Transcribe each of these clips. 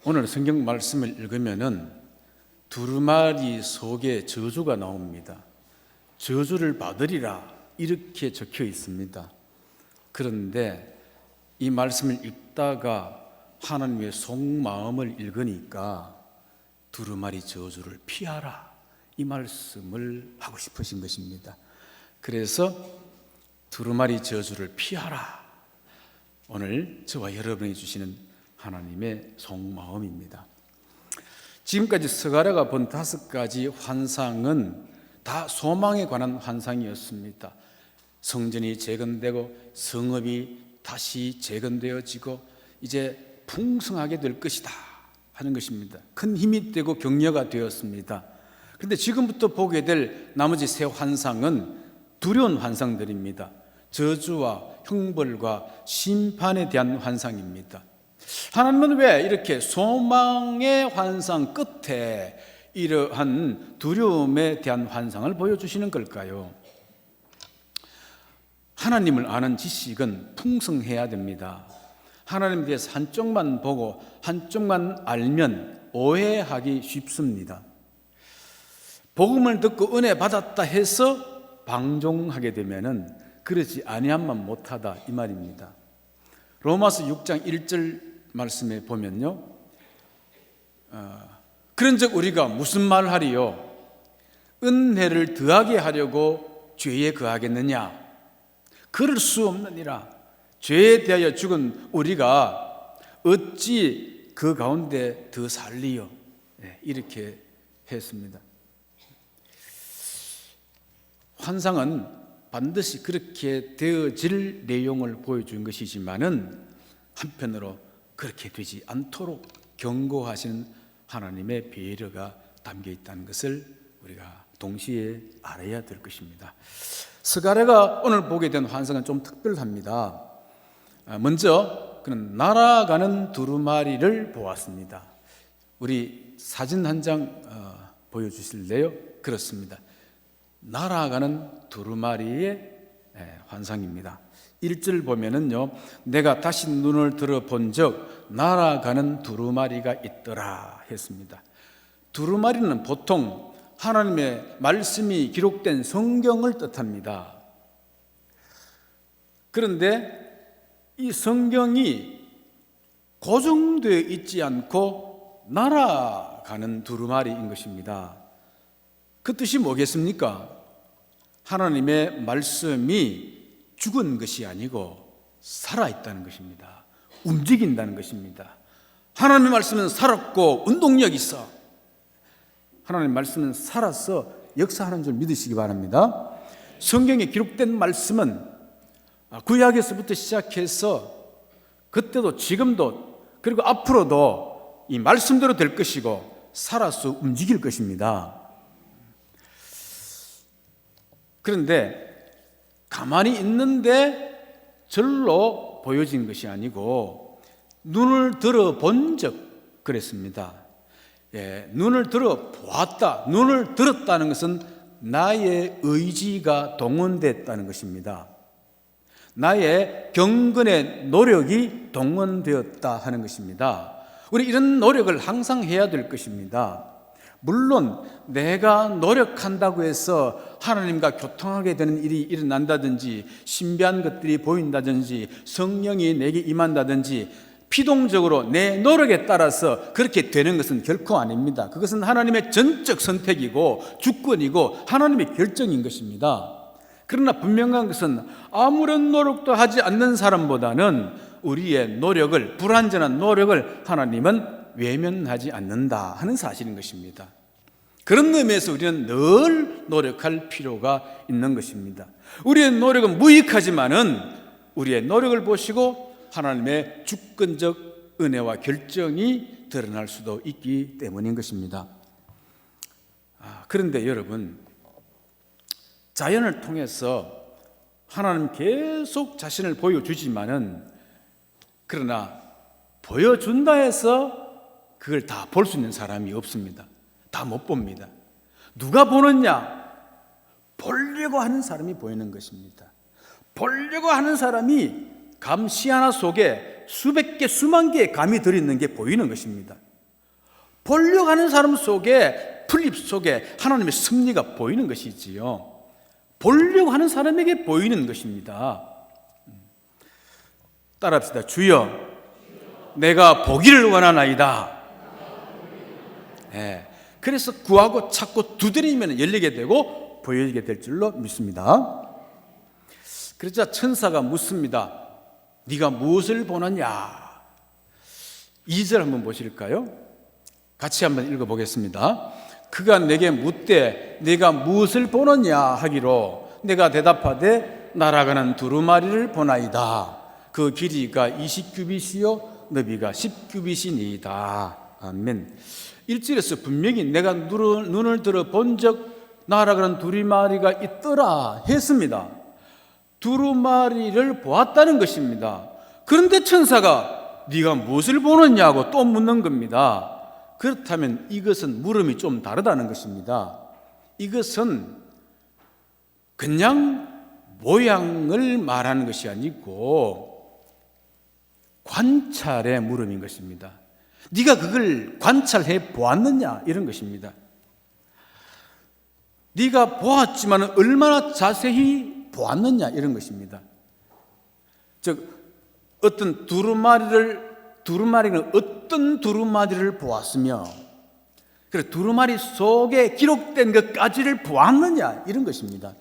오늘 성경 말씀을 읽으면은 두루마리 속에 저주가 나옵니다. 저주를 받으리라 이렇게 적혀 있습니다. 그런데 이 말씀을 읽다가 하나님의 속마음을 읽으니까 두루마리 저주를 피하라 이 말씀을 하고 싶으신 것입니다. 그래서 두루마리 저주를 피하라, 오늘 저와 여러분이 주시는 하나님의 속마음입니다. 지금까지 스가랴가 본 5가지 환상은 다 소망에 관한 환상이었습니다. 성전이 재건되고 성읍이 다시 재건되어지고 이제 풍성하게 될 것이다 하는 것입니다. 큰 힘이 되고 격려가 되었습니다. 그런데 지금부터 보게 될 나머지 3 환상은 두려운 환상들입니다. 저주와 형벌과 심판에 대한 환상입니다. 하나님은 왜 이렇게 소망의 환상 끝에 이러한 두려움에 대한 환상을 보여주시는 걸까요? 하나님을 아는 지식은 풍성해야 됩니다. 하나님에 대해서 한쪽만 보고 한쪽만 알면 오해하기 쉽습니다. 복음을 듣고 은혜 받았다 해서 방종하게 되면은 그러지 아니함만 못하다 이 말입니다. 로마서 6장 1절 말씀에 보면요, 그런즉 우리가 무슨 말하리요? 은혜를 더하게 하려고 죄에 거하겠느냐? 그럴 수 없느니라. 죄에 대하여 죽은 우리가 어찌 그 가운데 더 살리요? 이렇게 했습니다. 환상은 반드시 그렇게 되어질 내용을 보여준 것이지만은 한편으로 그렇게 되지 않도록 경고하시는 하나님의 배려가 담겨 있다는 것을 우리가 동시에 알아야 될 것입니다. 스가랴가 오늘 보게 된 환상은 좀 특별합니다. 먼저 그는 날아가는 두루마리를 보았습니다. 우리 사진 한 장 보여주실래요? 그렇습니다. 날아가는 두루마리의 환상입니다. 1절 보면은요, 내가 다시 눈을 들어 본 적 날아가는 두루마리가 있더라 했습니다. 두루마리는 보통 하나님의 말씀이 기록된 성경을 뜻합니다. 그런데 이 성경이 고정되어 있지 않고 날아가는 두루마리인 것입니다. 그 뜻이 뭐겠습니까? 하나님의 말씀이 죽은 것이 아니고 살아있다는 것입니다. 움직인다는 것입니다. 하나님의 말씀은 살았고 운동력이 있어. 하나님의 말씀은 살아서 역사하는 줄 믿으시기 바랍니다. 성경에 기록된 말씀은 구약에서부터 시작해서 그때도 지금도 그리고 앞으로도 이 말씀대로 될 것이고 살아서 움직일 것입니다. 그런데 가만히 있는데 절로 보여진 것이 아니고 눈을 들어 본 적 그랬습니다. 눈을 들어 보았다, 눈을 들었다는 것은 나의 의지가 동원됐다는 것입니다. 나의 경건의 노력이 동원되었다 하는 것입니다. 우리 이런 노력을 항상 해야 될 것입니다. 물론 내가 노력한다고 해서 하나님과 교통하게 되는 일이 일어난다든지 신비한 것들이 보인다든지 성령이 내게 임한다든지 피동적으로 내 노력에 따라서 그렇게 되는 것은 결코 아닙니다. 그것은 하나님의 전적 선택이고 주권이고 하나님의 결정인 것입니다. 그러나 분명한 것은 아무런 노력도 하지 않는 사람보다는 우리의 노력을, 불완전한 노력을 하나님은 외면하지 않는다 하는 사실인 것입니다. 그런 의미에서 우리는 늘 노력할 필요가 있는 것입니다. 우리의 노력은 무익하지만은 우리의 노력을 보시고 하나님의 주권적 은혜와 결정이 드러날 수도 있기 때문인 것입니다. 그런데 여러분, 자연을 통해서 하나님 계속 자신을 보여주지만은 그러나 보여준다 해서 그걸 다 볼 수 있는 사람이 없습니다. 다 못 봅니다. 누가 보느냐? 보려고 하는 사람이 보이는 것입니다. 보려고 하는 사람이 감시 하나 속에 수백 개, 수만 개의 감이 들어있는 게 보이는 것입니다. 보려고 하는 사람 속에, 풀립 속에 하나님의 섭리가 보이는 것이지요. 보려고 하는 사람에게 보이는 것입니다. 따라합시다. 주여, 내가 보기를 원하나이다. 네. 그래서 구하고 찾고 두드리면 열리게 되고 보여지게 될 줄로 믿습니다. 그러자 천사가 묻습니다. 네가 무엇을 보느냐? 2절 한번 보실까요? 같이 한번 읽어보겠습니다. 그가 내게 묻되 내가 무엇을 보느냐 하기로 내가 대답하되 날아가는 두루마리를 보나이다. 그 길이가 20규빗이요 너비가 10규빗이니이다. 아멘. 1절에서 분명히 내가 눈을 들어 본 적 날아가는 두루마리가 있더라 했습니다. 두루마리를 보았다는 것입니다. 그런데 천사가 네가 무엇을 보느냐고 또 묻는 겁니다. 그렇다면 이것은 물음이 좀 다르다는 것입니다. 이것은 그냥 모양을 말하는 것이 아니고 관찰의 물음인 것입니다. 네가 그걸 관찰해 보았느냐 이런 것입니다. 네가 보았지만 얼마나 자세히 보았느냐 이런 것입니다. 즉 어떤 두루마리는 어떤 두루마리를 보았으며 그래 두루마리 속에 기록된 것까지를 보았느냐 이런 것입니다.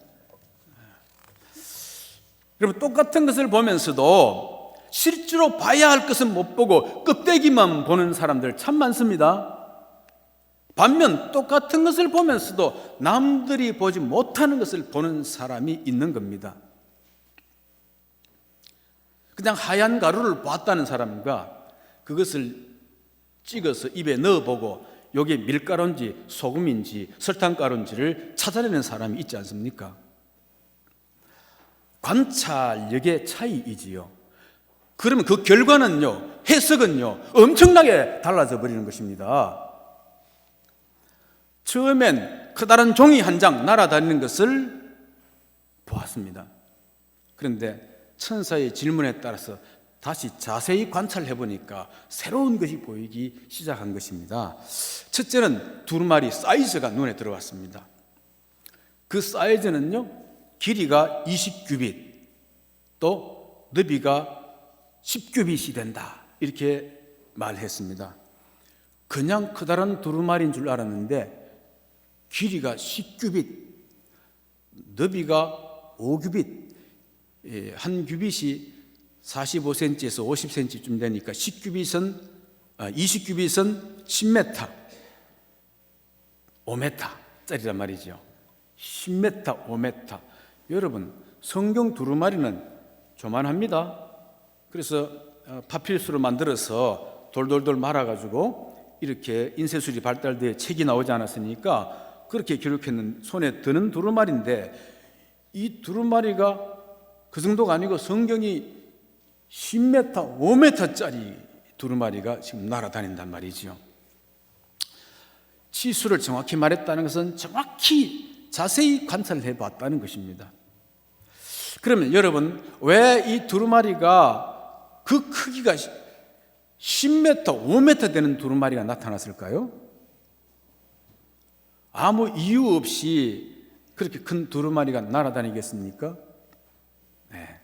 여러분 똑같은 것을 보면서도 실제로 봐야 할 것은 못 보고 껍데기만 보는 사람들 참 많습니다. 반면 똑같은 것을 보면서도 남들이 보지 못하는 것을 보는 사람이 있는 겁니다. 그냥 하얀 가루를 봤다는 사람과 그것을 찍어서 입에 넣어보고 이게 밀가루인지 소금인지 설탕가루인지를 찾아내는 사람이 있지 않습니까? 관찰력의 차이이지요. 그러면 그 결과는요, 해석은요, 엄청나게 달라져 버리는 것입니다. 처음엔 커다란 종이 한 장 날아다니는 것을 보았습니다. 그런데 천사의 질문에 따라서 다시 자세히 관찰해 보니까 새로운 것이 보이기 시작한 것입니다. 첫째는 두루마리 사이즈가 눈에 들어왔습니다. 그 사이즈는요, 길이가 20규빗, 또 너비가 10규빗이 된다. 이렇게 말했습니다. 그냥 커다란 두루마리인 줄 알았는데 길이가 10규빗, 너비가 5규빗, 한 규빗이 45cm에서 50cm쯤 되니까 20규빗은 10m, 5m짜리란 말이죠. 10m, 5m. 여러분, 성경 두루마리는 조만합니다. 그래서 파피루스로 만들어서 돌돌돌 말아가지고 이렇게 인쇄술이 발달돼 책이 나오지 않았으니까 그렇게 기록했는 손에 드는 두루마리인데 이 두루마리가 그 정도가 아니고 성경이 10m, 5m짜리 두루마리가 지금 날아다닌단 말이죠. 치수를 정확히 말했다는 것은 정확히 자세히 관찰해 봤다는 것입니다. 그러면 여러분, 왜 이 두루마리가 그 크기가 10m, 5m 되는 두루마리가 나타났을까요? 아무 이유 없이 그렇게 큰 두루마리가 날아다니겠습니까? 네.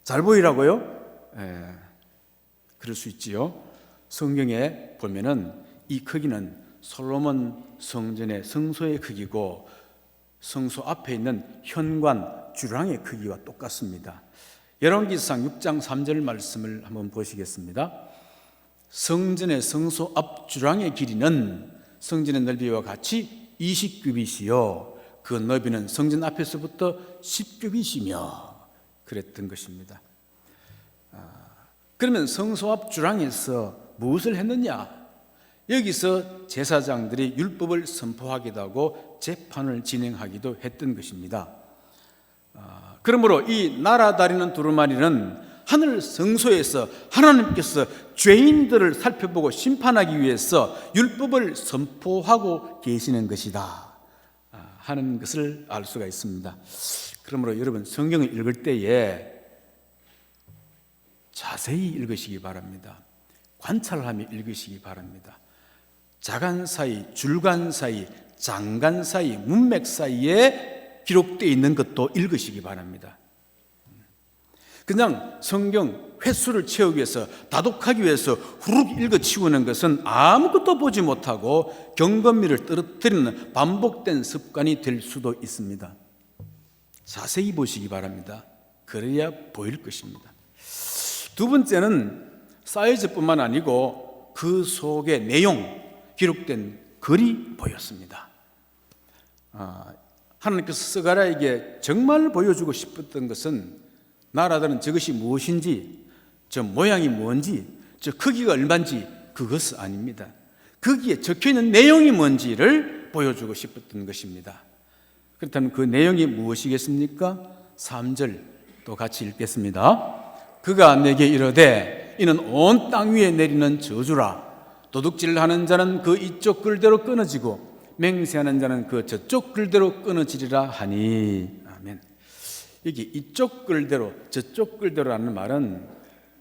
잘 보이라고요? 네. 그럴 수 있지요. 성경에 보면은 이 크기는 솔로몬 성전의 성소의 크기고 성소 앞에 있는 현관 주랑의 크기와 똑같습니다. 열왕기상 6장 3절 말씀을 한번 보시겠습니다. 성전의 성소 앞 주랑의 길이는 성전의 넓이와 같이 20규빗이요 그 너비는 성전 앞에서부터 10규빗이며 그랬던 것입니다. 그러면 성소 앞 주랑에서 무엇을 했느냐? 여기서 제사장들이 율법을 선포하기도 하고 재판을 진행하기도 했던 것입니다. 그러므로 이 날아다니는 두루마리는 하늘 성소에서 하나님께서 죄인들을 살펴보고 심판하기 위해서 율법을 선포하고 계시는 것이다 하는 것을 알 수가 있습니다. 그러므로 여러분 성경을 읽을 때에 자세히 읽으시기 바랍니다. 관찰하며 읽으시기 바랍니다. 자간 사이, 줄간 사이, 장간 사이, 문맥 사이에 기록되어 있는 것도 읽으시기 바랍니다. 그냥 성경 횟수를 채우기 위해서, 다독하기 위해서 후룩 읽어치우는 것은 아무것도 보지 못하고 경건미를 떨어뜨리는 반복된 습관이 될 수도 있습니다. 자세히 보시기 바랍니다. 그래야 보일 것입니다. 두 번째는 사이즈뿐만 아니고 그 속의 내용, 기록된 글이 보였습니다. 하나님께서 스가랴에게 정말 보여주고 싶었던 것은 나라들은 저것이 무엇인지, 저 모양이 뭔지, 저 크기가 얼마인지 그것 아닙니다. 거기에 적혀있는 내용이 뭔지를 보여주고 싶었던 것입니다. 그렇다면 그 내용이 무엇이겠습니까? 3절 또 같이 읽겠습니다. 그가 내게 이르되 이는 온 땅 위에 내리는 저주라. 도둑질하는 자는 그 이쪽 글대로 끊어지고 맹세하는 자는 그 저쪽 글대로 끊어지리라 하니. 아멘. 여기 이쪽 글대로 저쪽 글대로라는 말은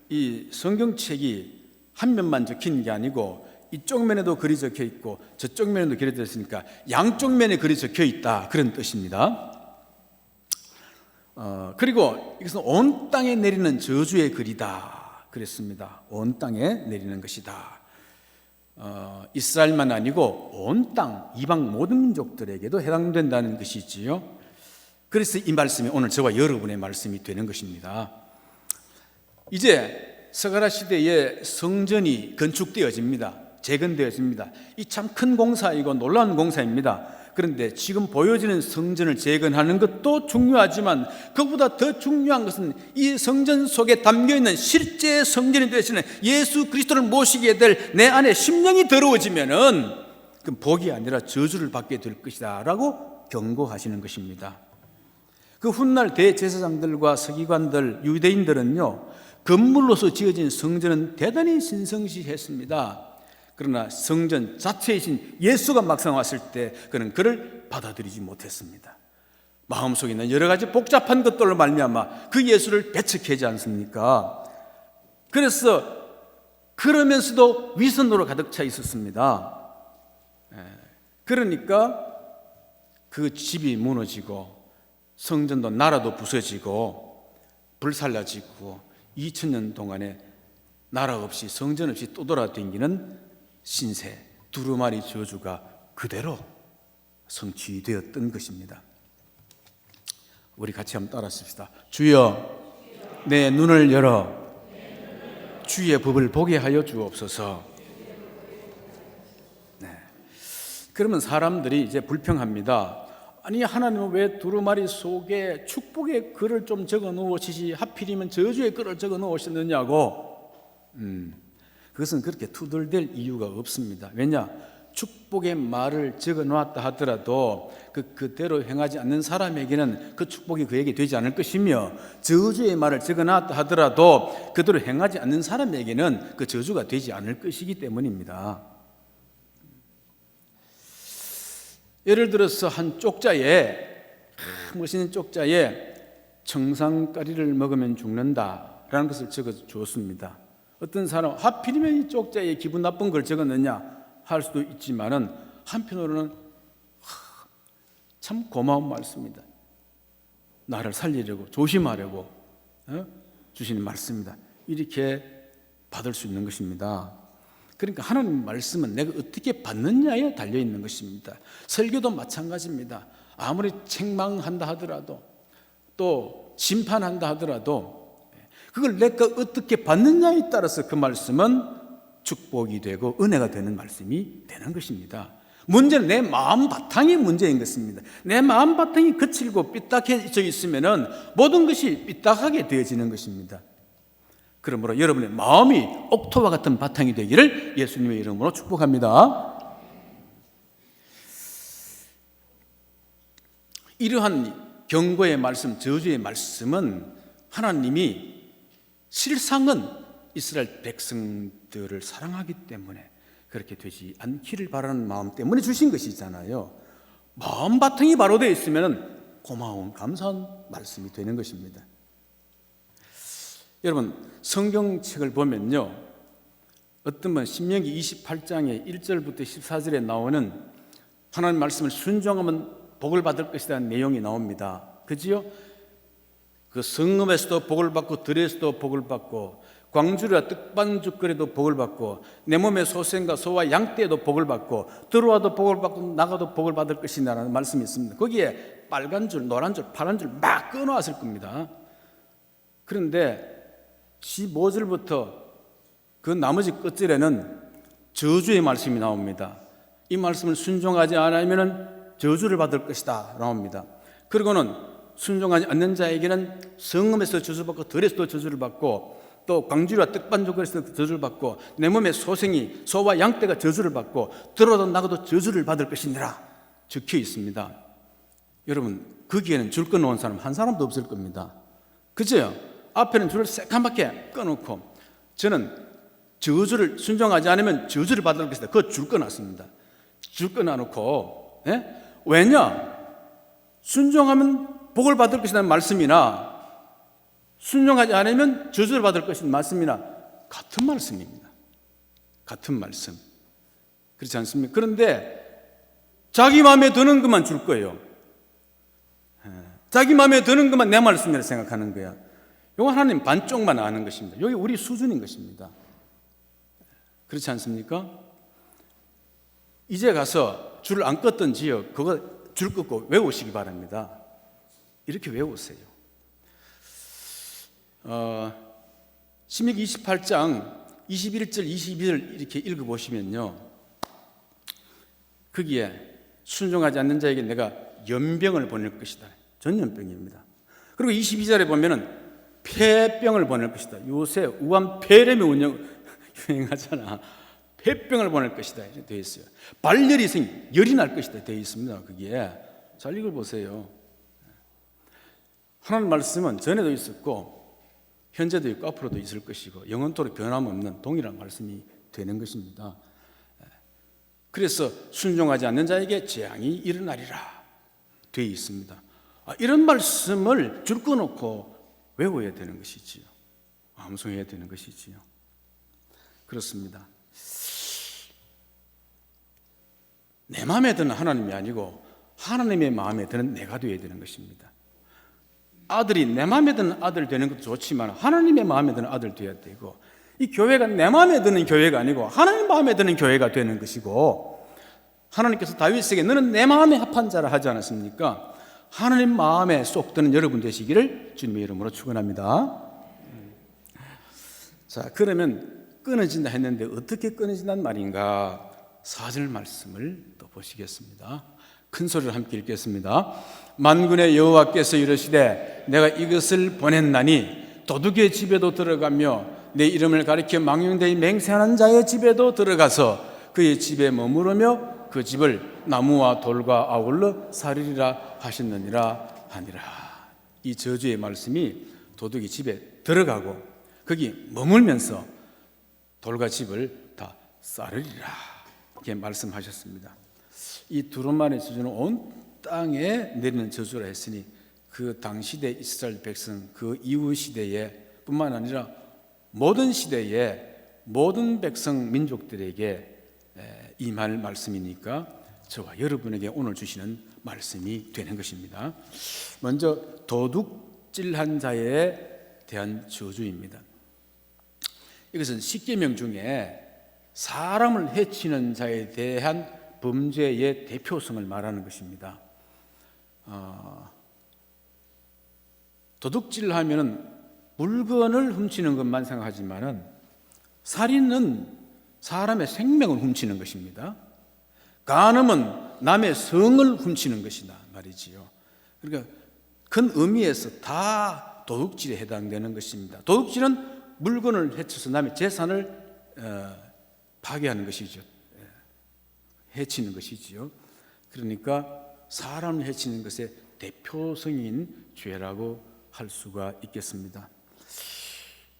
이 성경책이 한 면만 적힌 게 아니고 이쪽 면에도 글이 적혀 있고 저쪽 면에도 글이 적혀 있으니까 양쪽 면에 글이 적혀 있다, 그런 뜻입니다. 그리고 이것은 온 땅에 내리는 저주의 글이다 그랬습니다. 온 땅에 내리는 것이다. 이스라엘만 아니고 온 땅, 이방 모든 민족들에게도 해당된다는 것이지요. 그래서 이 말씀이 오늘 저와 여러분의 말씀이 되는 것입니다. 이제 스가랴 시대에 성전이 건축되어집니다. 재건되어집니다. 이 참 큰 공사이고 놀라운 공사입니다. 그런데 지금 보여지는 성전을 재건하는 것도 중요하지만 그보다 더 중요한 것은 이 성전 속에 담겨있는 실제 성전이 되시는 예수 그리스도를 모시게 될 내 안에 심령이 더러워지면은 그 복이 아니라 저주를 받게 될 것이다 라고 경고하시는 것입니다. 그 훗날 대제사장들과 서기관들, 유대인들은요, 건물로서 지어진 성전은 대단히 신성시했습니다. 그러나 성전 자체이신 예수가 막상 왔을 때 그는 그를 받아들이지 못했습니다. 마음속에 있는 여러 가지 복잡한 것들로 말미암아 그 예수를 배척하지 않습니까? 그래서 그러면서도 위선으로 가득 차 있었습니다. 그러니까 그 집이 무너지고 성전도 나라도 부서지고 불살라지고 2000년 동안에 나라 없이 성전 없이 떠돌아다니는 신세, 두루마리 저주가 그대로 성취되었던 것입니다. 우리 같이 한번 따라 씁시다. 주여 내 눈을 열어 주의 법을 보게 하여 주옵소서. 네. 그러면 사람들이 이제 불평합니다. 아니 하나님은 왜 두루마리 속에 축복의 글을 좀 적어 놓으시지 하필이면 저주의 글을 적어 놓으셨느냐고. 그것은 그렇게 투덜댈 이유가 없습니다. 왜냐? 축복의 말을 적어 놓았다 하더라도 그대로 행하지 않는 사람에게는 그 축복이 그에게 되지 않을 것이며, 저주의 말을 적어 놨다 하더라도 그대로 행하지 않는 사람에게는 그 저주가 되지 않을 것이기 때문입니다. 예를 들어서 한 쪽자에, 멋있는 쪽자에 청산가리를 먹으면 죽는다라는 것을 적어 주었습니다. 어떤 사람은 하필이면 이 쪽자에 기분 나쁜 걸 적었느냐 할 수도 있지만은 한편으로는 참 고마운 말씀입니다. 나를 살리려고, 조심하려고 주시는 말씀입니다. 이렇게 받을 수 있는 것입니다. 그러니까 하나님 말씀은 내가 어떻게 받느냐에 달려 있는 것입니다. 설교도 마찬가지입니다. 아무리 책망한다 하더라도 또 심판한다 하더라도 그걸 내가 어떻게 받느냐에 따라서 그 말씀은 축복이 되고 은혜가 되는 말씀이 되는 것입니다. 문제는 내 마음 바탕이 문제인 것입니다. 내 마음 바탕이 거칠고 삐딱해져 있으면 모든 것이 삐딱하게 되어지는 것입니다. 그러므로 여러분의 마음이 옥토와 같은 바탕이 되기를 예수님의 이름으로 축복합니다. 이러한 경고의 말씀, 저주의 말씀은 하나님이 실상은 이스라엘 백성들을 사랑하기 때문에 그렇게 되지 않기를 바라는 마음 때문에 주신 것이잖아요. 마음 바탕이 바로 되어 있으면 고마운 감사한 말씀이 되는 것입니다. 여러분, 성경책을 보면요, 어떤 분 신명기 28장의 1절부터 14절에 나오는 하나님 말씀을 순종하면 복을 받을 것이라는 내용이 나옵니다. 그지요? 그 성읍에서도 복을 받고 들에서도 복을 받고 광주리와 떡반죽거리도 복을 받고 내 몸의 소생과 소와 양떼도 복을 받고 들어와도 복을 받고 나가도 복을 받을 것이라는 말씀이 있습니다. 거기에 빨간 줄, 노란 줄, 파란 줄 막 끊어왔을 겁니다. 그런데 15절부터 그 나머지 끝절에는 저주의 말씀이 나옵니다. 이 말씀을 순종하지 않으면 저주를 받을 것이다 나옵니다. 그리고는 순종하지 않는 자에게는 성읍에서 저주받고 들에서도 저주를 받고 또 광주리와 떡반죽거리에서 저주를 받고 내 몸의 소생이 소와 양떼가 저주를 받고 들어도 나가도 저주를 받을 것이니라 적혀 있습니다. 여러분 거기에는 줄 끊어온 사람 한 사람도 없을 겁니다. 그죠? 앞에는 줄을 새까맣게 끊어놓고 저는 저주를 순종하지 않으면 저주를 받을 것이다. 그 줄 끊었습니다. 줄 끊어놓고 왜냐? 순종하면 복을 받을 것이라는 말씀이나 순종하지 않으면 저주를 받을 것이라는 말씀이나 같은 말씀입니다. 같은 말씀. 그렇지 않습니까? 그런데 자기 마음에 드는 것만 줄 거예요. 자기 마음에 드는 것만 내 말씀이라 생각하는 거야. 이거 하나님 반쪽만 아는 것입니다. 여기 우리 수준인 것입니다. 그렇지 않습니까? 이제 가서 줄을 안 껐던 지역 그거 줄 끊고 외우시기 바랍니다. 이렇게 외우세요. 신명기 28장 21절 22절 이렇게 읽어보시면요, 거기에 순종하지 않는 자에게 내가 연병을 보낼 것이다. 전염병입니다. 그리고 22절에 보면은 폐병을 보낼 것이다. 요새 우한 폐렴이 유행하잖아. 폐병을 보낼 것이다 이렇게 되어 있어요. 발열이 열이 날 것이다 되어 있습니다. 거기에 잘 읽어보세요. 하나님 말씀은 전에도 있었고 현재도 있고 앞으로도 있을 것이고 영원토록 변함없는 동일한 말씀이 되는 것입니다. 그래서 순종하지 않는 자에게 재앙이 일어나리라 되어 있습니다. 이런 말씀을 줄 끊어놓고 외워야 되는 것이지요. 암송해야 되는 것이지요. 그렇습니다. 내 마음에 드는 하나님이 아니고 하나님의 마음에 드는 내가 되어야 되는 것입니다. 아들이 내 마음에 드는 아들 되는 것도 좋지만 하나님의 마음에 드는 아들 되어야 되고, 이 교회가 내 마음에 드는 교회가 아니고 하나님 마음에 드는 교회가 되는 것이고, 하나님께서 다윗에게 너는 내 마음에 합한 자라 하지 않았습니까? 하나님 마음에 쏙 드는 여러분 되시기를 주님의 이름으로 축원합니다. 자, 그러면 끊어진다 했는데 어떻게 끊어진단 말인가? 4절 말씀을 또 보시겠습니다. 큰 소리로 함께 읽겠습니다. 만군의 여호와께서 이르시되 내가 이것을 보냈나니 도둑의 집에도 들어가며 내 이름을 가리켜 망령되이 맹세하는 자의 집에도 들어가서 그의 집에 머무르며 그 집을 나무와 돌과 아울러 사리리라 하셨느니라 하니라. 이 저주의 말씀이 도둑이 집에 들어가고 거기 머물면서 돌과 집을 다 사르리라 이렇게 말씀하셨습니다. 이 두루마리 저주는 온 땅에 내리는 저주라 했으니 그 당시대 이스라엘 백성 그 이후 시대에 뿐만 아니라 모든 시대에 모든 백성 민족들에게 임할 말씀이니까 저와 여러분에게 오늘 주시는 말씀이 되는 것입니다. 먼저 도둑질한 자에 대한 저주입니다. 이것은 십계명 중에 사람을 해치는 자에 대한 범죄의 대표성을 말하는 것입니다. 도둑질하면은 물건을 훔치는 것만 생각하지만은 살인은 사람의 생명을 훔치는 것입니다. 간음은 남의 성을 훔치는 것이다 말이지요. 그러니까 큰 의미에서 다 도둑질에 해당되는 것입니다. 도둑질은 물건을 해쳐서 남의 재산을 파괴하는 것이죠. 해치는 것이지요. 그러니까 사람을 해치는 것의 대표성인 죄라고 할 수가 있겠습니다.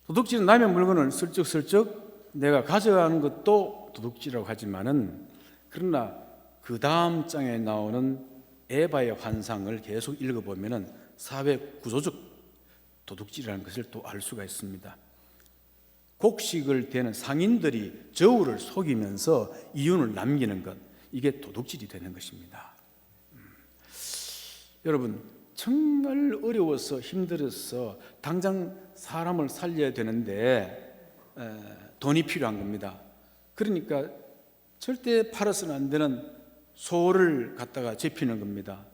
도둑질은 남의 물건을 슬쩍슬쩍 내가 가져가는 것도 도둑질이라고 하지만은, 그러나 그 다음 장에 나오는 에바의 환상을 계속 읽어보면은 사회 구조적 도둑질이라는 것을 또 알 수가 있습니다. 곡식을 대는 상인들이 저울을 속이면서 이윤을 남기는 것, 이게 도둑질이 되는 것입니다. 여러분, 정말 어려워서 힘들어서 당장 사람을 살려야 되는데 돈이 필요한 겁니다. 그러니까 절대 팔아서는 안 되는 소를 갖다가 잡히는 겁니다.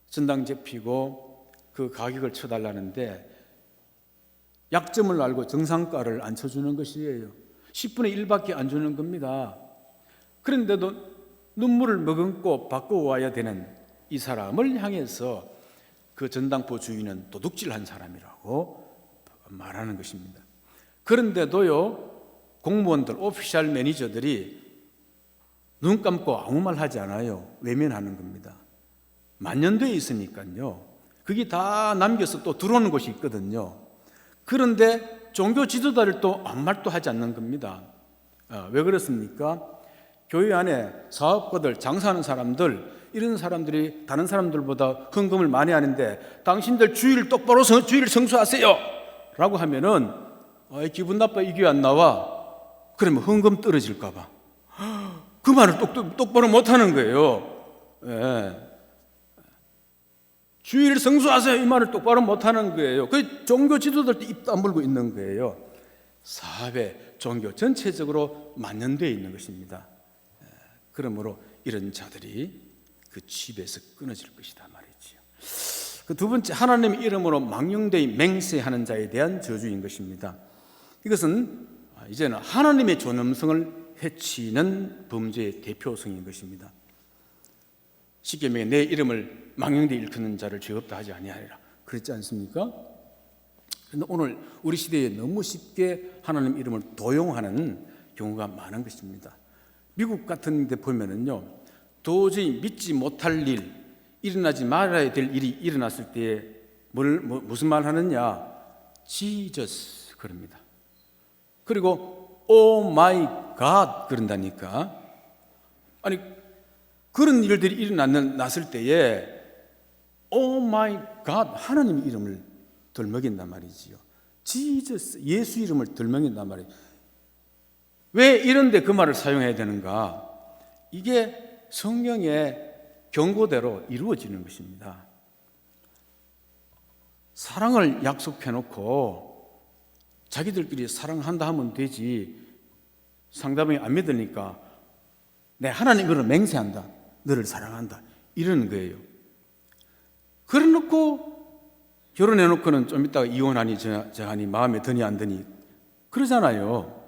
전당 잡히고 그 가격을 쳐달라는데 약점을 알고 정상가를 안 쳐주는 것이에요. 10분의 1밖에 안 주는 겁니다. 그런데도 눈물을 머금고 바꿔와야 되는 이 사람을 향해서 그 전당포 주인은 도둑질한 사람이라고 말하는 것입니다. 그런데도요, 공무원들, 오피셜 매니저들이 눈 감고 아무 말 하지 않아요. 외면하는 겁니다. 만년되어 있으니까요. 그게 다 남겨서 또 들어오는 곳이 있거든요. 그런데 종교 지도자들도 아무 말도 하지 않는 겁니다. 왜 그렇습니까? 교회 안에 사업가들, 장사하는 사람들, 이런 사람들이 다른 사람들보다 헌금을 많이 하는데 당신들 주일 똑바로 주일 성수하세요 라고 하면은 기분 나빠, 이 교회 안 나와. 그러면 헌금 떨어질까 봐 그 말을 똑바로 못하는 거예요. 예. 주일 성수하세요 이 말을 똑바로 못하는 거예요. 그 종교 지도자들도 입도 안 벌고 있는 거예요. 사회, 종교 전체적으로 만연되어 있는 것입니다. 그러므로 이런 자들이 그 집에서 끊어질 것이다 말이지요. 그 두 번째, 하나님의 이름으로 망령되이 맹세하는 자에 대한 저주인 것입니다. 이것은 이제는 하나님의 존엄성을 해치는 범죄의 대표성인 것입니다. 쉽게 말해 내 이름을 망령되이 일컫는 자를 죄 없다 하지 아니하리라, 그렇지 않습니까? 그런데 오늘 우리 시대에 너무 쉽게 하나님 이름을 도용하는 경우가 많은 것입니다. 미국 같은 데 보면은요, 도저히 믿지 못할 일, 일어나지 말아야 될 일이 일어났을 때에 무슨 말 하느냐? Jesus 그럽니다. 그리고 Oh my God 그런다니까. 아니, 그런 일들이 일어났을 때에 Oh my God, 하나님 이름을 덜먹인단 말이지요. Jesus, 예수 이름을 덜먹인단 말이에요. 왜 이런데 그 말을 사용해야 되는가? 이게 성경의 경고대로 이루어지는 것입니다. 사랑을 약속해놓고 자기들끼리 사랑한다 하면 되지, 상대방이 안 믿으니까 내 하나님으로 맹세한다, 너를 사랑한다, 이러는 거예요. 그래놓고 결혼해놓고는 좀 이따가 이혼하니 저하니 마음에 드니 안 드니 그러잖아요.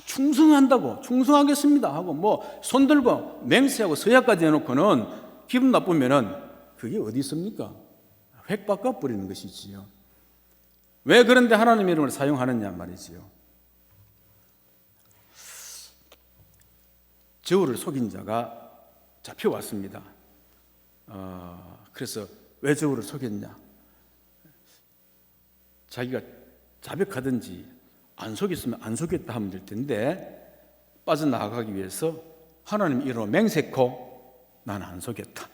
충성한다고, 충성하겠습니다 하고 뭐 손들고 맹세하고 서약까지 해놓고는 기분 나쁘면은 그게 어디 있습니까? 획 바꿔버리는 것이지요. 왜 그런데 하나님의 이름을 사용하느냐 말이지요. 저울을 속인 자가 잡혀왔습니다. 그래서 왜 저울을 속였냐? 자기가 자백하든지 안 속였으면 안 속였다 하면 될 텐데 빠져나가기 위해서 하나님 이름으로 맹세코 나는 안 속였다,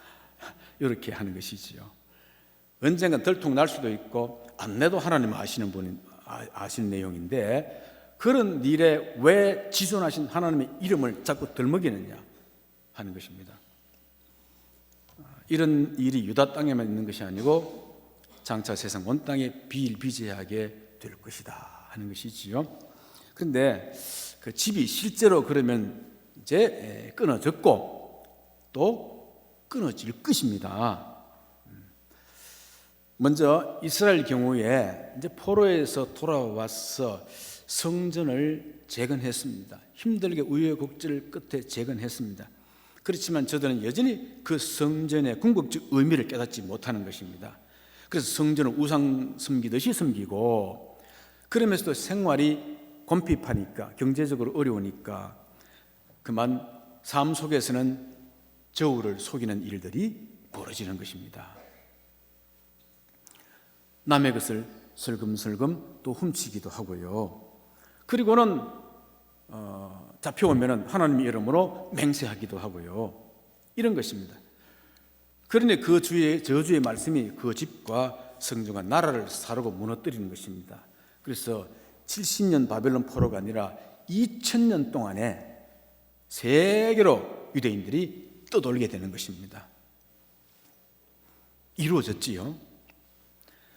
이렇게 하는 것이지요. 언젠가 들통 날 수도 있고 안 내도 하나님 아시는 분이 아시는 내용인데 그런 일에 왜 지존하신 하나님의 이름을 자꾸 덜먹이느냐 하는 것입니다. 이런 일이 유다 땅에만 있는 것이 아니고 장차 세상 온 땅에 비일비재하게 될 것이다 하는 것이지요. 그런데 그 집이 실제로 그러면 이제 끊어졌고 또 끊어질 것입니다. 먼저 이스라엘 경우에 이제 포로에서 돌아와서 성전을 재건했습니다. 힘들게 우여곡절 끝에 재건했습니다. 그렇지만 저들은 여전히 그 성전의 궁극적 의미를 깨닫지 못하는 것입니다. 그래서 성전을 우상 섬기듯이 섬기고, 그러면서도 생활이 곰핍하니까, 경제적으로 어려우니까 그만 삶 속에서는 저울을 속이는 일들이 벌어지는 것입니다. 남의 것을 슬금슬금 또 훔치기도 하고요. 그리고는 잡혀오면 하나님의 이름으로 맹세하기도 하고요. 이런 것입니다. 그러니 그 저주의 말씀이 그 집과 성중과 나라를 사르고 무너뜨리는 것입니다. 그래서 70년 바벨론 포로가 아니라 2000년 동안에 세계로 유대인들이 떠돌게 되는 것입니다. 이루어졌지요.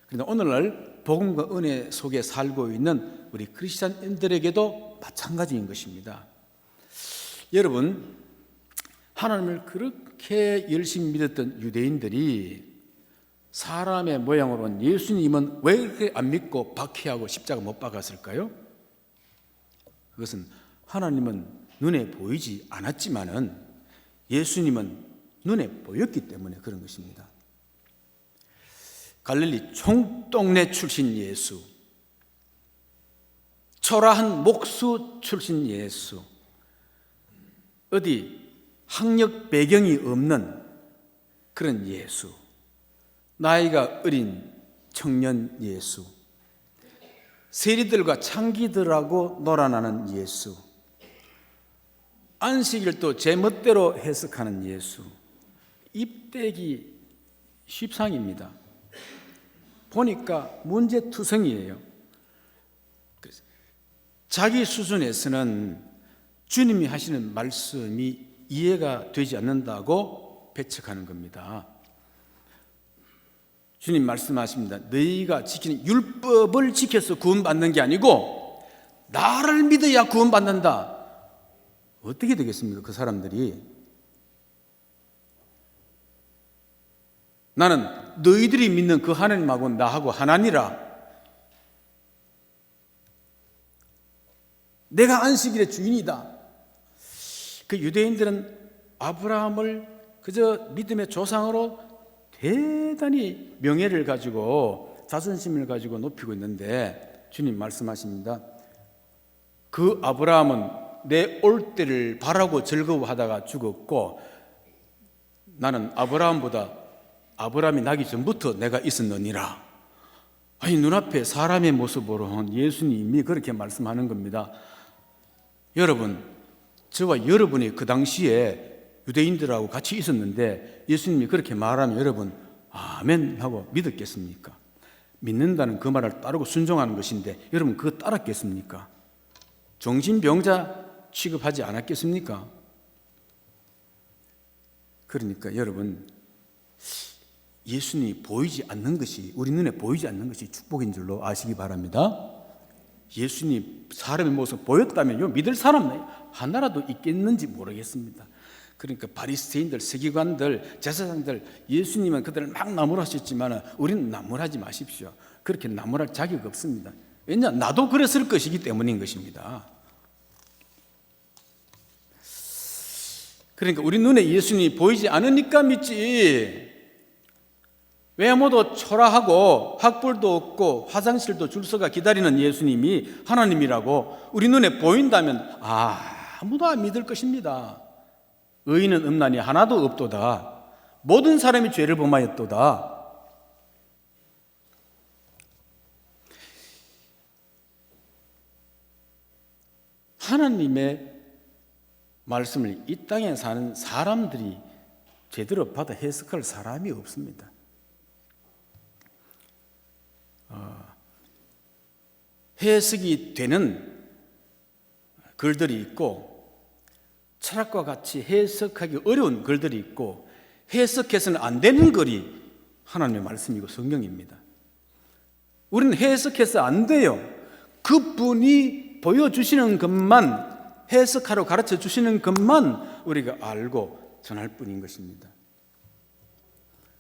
그런데 오늘날 복음과 은혜 속에 살고 있는 우리 크리스찬인들에게도 마찬가지인 것입니다. 여러분, 하나님을 그렇게 열심히 믿었던 유대인들이 사람의 모양으로 온 예수님은 왜 이렇게 안 믿고 박해하고 십자가 못 박았을까요? 그것은 하나님은 눈에 보이지 않았지만은 예수님은 눈에 보였기 때문에 그런 것입니다. 갈릴리 총동네 출신 예수, 초라한 목수 출신 예수, 어디 학력 배경이 없는 그런 예수, 나이가 어린 청년 예수, 세리들과 창기들하고 놀아나는 예수, 안식일도 제 멋대로 해석하는 예수, 입대기 쉽상입니다. 보니까 문제투성이에요. 자기 수준에서는 주님이 하시는 말씀이 이해가 되지 않는다고 배척하는 겁니다. 주님 말씀하십니다. 너희가 지키는 율법을 지켜서 구원받는 게 아니고 나를 믿어야 구원받는다. 어떻게 되겠습니까? 그 사람들이. 나는 너희들이 믿는 그 하나님하고 나하고 하나니라. 내가 안식일의 주인이다. 그 유대인들은 아브라함을 그저 믿음의 조상으로 대단히 명예를 가지고 자존심을 가지고 높이고 있는데 주님 말씀하십니다. 그 아브라함은 내 올 때를 바라고 즐거워하다가 죽었고 나는 아브라함이 나기 전부터 내가 있었느니라. 아니, 눈앞에 사람의 모습으로 온 예수님이 그렇게 말씀하는 겁니다. 여러분, 저와 여러분이 그 당시에 유대인들하고 같이 있었는데 예수님이 그렇게 말하면 여러분 아멘 하고 믿었겠습니까? 믿는다는 그 말을 따르고 순종하는 것인데 여러분 그거 따랐겠습니까? 정신병자 취급하지 않았겠습니까? 그러니까 여러분, 예수님이 보이지 않는 것이, 우리 눈에 보이지 않는 것이 축복인 줄로 아시기 바랍니다. 예수님 사람의 모습 보였다면요, 믿을 사람 하나라도 있겠는지 모르겠습니다. 그러니까 바리새인들, 서기관들, 제사장들, 예수님은 그들을 막 나무라셨지만 우리는 나무라지 마십시오. 그렇게 나무랄 자격 없습니다. 왜냐? 나도 그랬을 것이기 때문인 것입니다. 그러니까 우리 눈에 예수님이 보이지 않으니까 믿지. 외모도 초라하고 학벌도 없고 화장실도 줄 서가 기다리는 예수님이 하나님이라고 우리 눈에 보인다면 아무도 안 믿을 것입니다. 의인은 없나니 하나도 없도다. 모든 사람이 죄를 범하였도다. 하나님의 말씀을 이 땅에 사는 사람들이 제대로 받아 해석할 사람이 없습니다. 해석이 되는 글들이 있고 철학과 같이 해석하기 어려운 글들이 있고 해석해서는 안 되는 글이 하나님의 말씀이고 성경입니다. 우리는 해석해서 안 돼요. 그분이 보여주시는 것만, 해석하러 가르쳐 주시는 것만 우리가 알고 전할 뿐인 것입니다.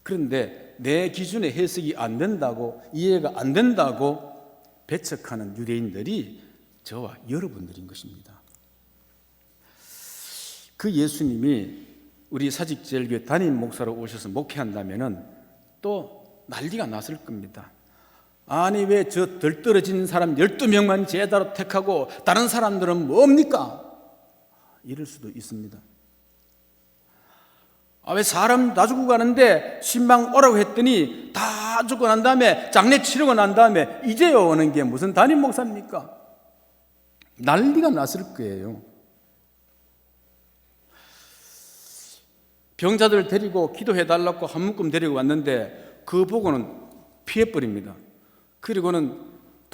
그런데 내 기준에 해석이 안 된다고, 이해가 안 된다고 배척하는 유대인들이 저와 여러분들인 것입니다. 그 예수님이 우리 사직제일교회 담임 목사로 오셔서 목회한다면 또 난리가 났을 겁니다. 아니, 왜 저 덜 떨어진 사람 12명만 제자로 택하고 다른 사람들은 뭡니까? 이럴 수도 있습니다. 왜 사람 다 죽고 가는데 신방 오라고 했더니 다 죽고 난 다음에 장례 치르고 난 다음에 이제요 오는 게 무슨 담임 목사입니까? 난리가 났을 거예요. 병자들 데리고 기도해달라고 한 묶음 데리고 왔는데 그 보고는 피해버립니다. 그리고는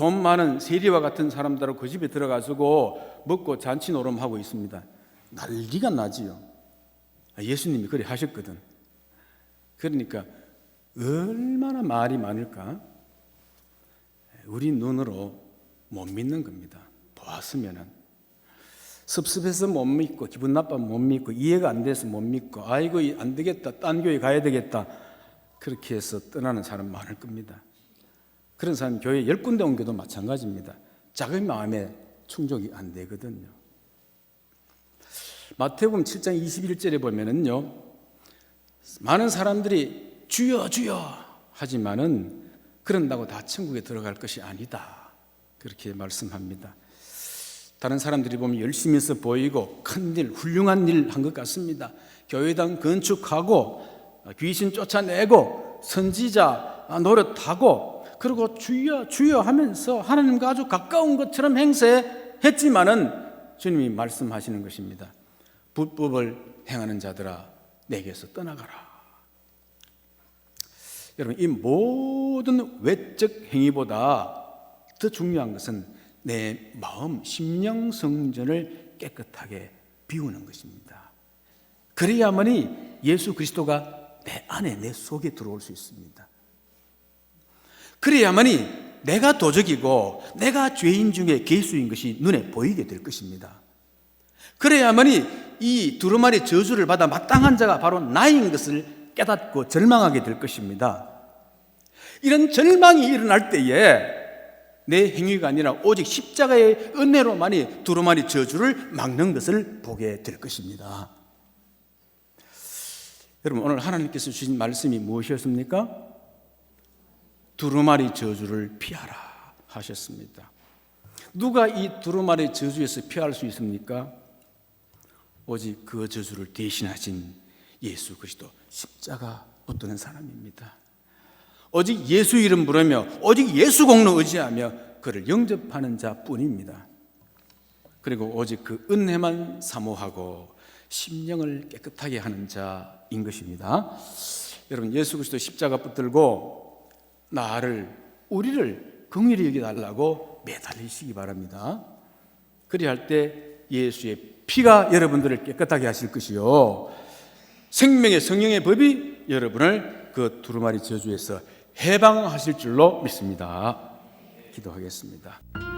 돈 많은 세리와 같은 사람들하고 그 집에 들어가서고 먹고 잔치 노름하고 있습니다. 난리가 나지요. 예수님이 그래 하셨거든. 그러니까 얼마나 말이 많을까? 우리 눈으로 못 믿는 겁니다. 보았으면은 섭섭해서 못 믿고, 기분 나빠서 못 믿고, 이해가 안 돼서 못 믿고, 아이고 안 되겠다, 딴 교회 가야 되겠다, 그렇게 해서 떠나는 사람 많을 겁니다. 그런 사람 교회 10군데 옮겨도 마찬가지입니다. 자기 마음에 충족이 안 되거든요. 마태복음 7장 21절에 보면은요, 많은 사람들이 주여 주여 하지만은 그런다고 다 천국에 들어갈 것이 아니다, 그렇게 말씀합니다. 다른 사람들이 보면 열심히 해서 보이고 큰 일, 훌륭한 일 한 것 같습니다. 교회당 건축하고 귀신 쫓아내고 선지자 노릇하고 그리고 주여 주여 하면서 하나님과 아주 가까운 것처럼 행세했지만은 주님이 말씀하시는 것입니다. 불법을 행하는 자들아 내게서 떠나가라. 여러분, 이 모든 외적 행위보다 더 중요한 것은 내 마음, 심령 성전을 깨끗하게 비우는 것입니다. 그래야만이 예수 그리스도가 내 안에, 내 속에 들어올 수 있습니다. 그래야만이 내가 도적이고 내가 죄인 중에 괴수인 것이 눈에 보이게 될 것입니다. 그래야만이 이 두루마리 저주를 받아 마땅한 자가 바로 나인 것을 깨닫고 절망하게 될 것입니다. 이런 절망이 일어날 때에 내 행위가 아니라 오직 십자가의 은혜로만이 두루마리 저주를 막는 것을 보게 될 것입니다. 여러분, 오늘 하나님께서 주신 말씀이 무엇이었습니까? 두루마리 저주를 피하라 하셨습니다. 누가 이 두루마리 저주에서 피할 수 있습니까? 오직 그 저주를 대신하신 예수 그리스도, 십자가 붙드는 사람입니다. 오직 예수 이름 부르며 오직 예수 공로 의지하며 그를 영접하는 자뿐입니다. 그리고 오직 그 은혜만 사모하고 심령을 깨끗하게 하는 자인 것입니다. 여러분, 예수 그리스도 십자가 붙들고 우리를 긍휼히 여겨달라고 매달리시기 바랍니다. 그리할 때 예수의 피가 여러분들을 깨끗하게 하실 것이요, 생명의 성령의 법이 여러분을 그 두루마리 저주에서 해방하실 줄로 믿습니다. 기도하겠습니다.